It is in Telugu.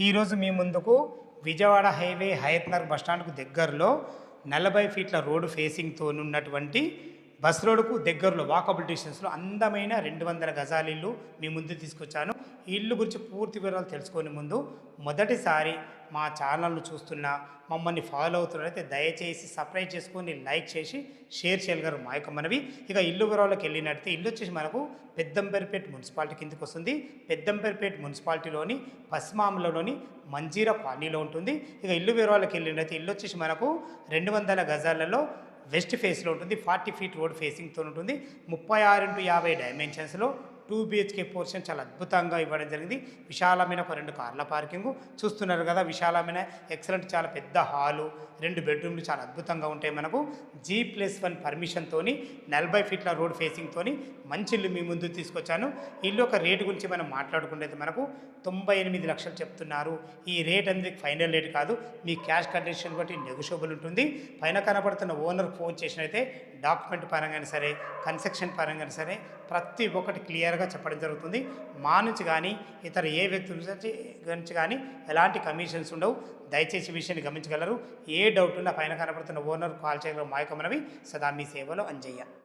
ఈరోజు మీ ముందుకు విజయవాడ హైవే హయత్నగర్ బస్టాండ్కు దగ్గరలో 40 ఫీట్ల రోడ్డు ఫేసింగ్తో ఉన్నటువంటి బస్ రోడ్డుకు దగ్గరలో వాకబుల్ డిస్టెన్స్లో అందమైన 200 గజాల ఇల్లు మీ ముందు తీసుకొచ్చాను. ఈ ఇల్లు గురించి పూర్తి వివరాలు తెలుసుకునే ముందు మొదటిసారి మా ఛానల్ను చూస్తున్న మమ్మల్ని ఫాలో అవుతున్నట్లయితే దయచేసి సబ్స్క్రైబ్ చేసుకొని లైక్ చేసి షేర్ చేయగలరు మా యొక్క మనవి. ఇక ఇల్లు వివరాలకు వెళ్ళినట్లయితే ఇల్లు వచ్చేసి మనకు పెద్దంబరిపేట మున్సిపాలిటీ కిందకి వస్తుంది. పెద్దంబరిపేట మున్సిపాలిటీలోని పశ్చిమామలలోని మంజీరా కాలనీలో ఉంటుంది. ఇక ఇల్లు వివరాలకు వెళ్ళినట్లయితే ఇల్లు వచ్చేసి మనకు 200 గజాలలో వెస్ట్ ఫేస్లో ఉంటుంది. 40 ఫీట్ రోడ్ ఫేసింగ్తో ఉంటుంది. 36x50 డైమెన్షన్స్లో 2 BHK పోర్షన్ చాలా అద్భుతంగా ఇవ్వడం జరిగింది. విశాలమైన ఒక 2 కార్ల పార్కింగు చూస్తున్నారు కదా. విశాలమైన ఎక్సలెంట్ చాలా పెద్ద హాలు, 2 బెడ్రూమ్లు చాలా అద్భుతంగా ఉంటాయి. మనకు G+1 పర్మిషన్తో 40 ఫీట్ల రోడ్ ఫేసింగ్తో మంచి ఇల్లు మీ ముందు తీసుకొచ్చాను. ఇల్లు ఒక రేటు గురించి మనం మాట్లాడుకుంటే మనకు 98 లక్షలు చెప్తున్నారు. ఈ రేట్ అనేది ఫైనల్ రేట్ కాదు, మీ క్యాష్ కండిషన్ బట్టి నెగోషియబుల్ ఉంటుంది. పైన కనబడుతున్న ఓనర్ ఫోన్ చేసినైతే డాక్యుమెంట్ పరంగా సరే, కన్స్ట్రక్షన్ పరంగా సరే ప్రతి ఒక్కటి క్లియర్గా చెప్పడం జరుగుతుంది. మా నుంచి కానీ ఇతర ఏ వ్యక్తుల నుంచి కానీ ఎలాంటి కమిషన్స్ ఉండవు. దయచేసి విషయాన్ని గమనించగలరు. ఏ డౌట్ ఉన్నా పైన కనబడుతున్న ఓనర్ కాల్ చేయగలరు. మా యొక్క మనవి సదా మీ సేవలో అంజయ్య.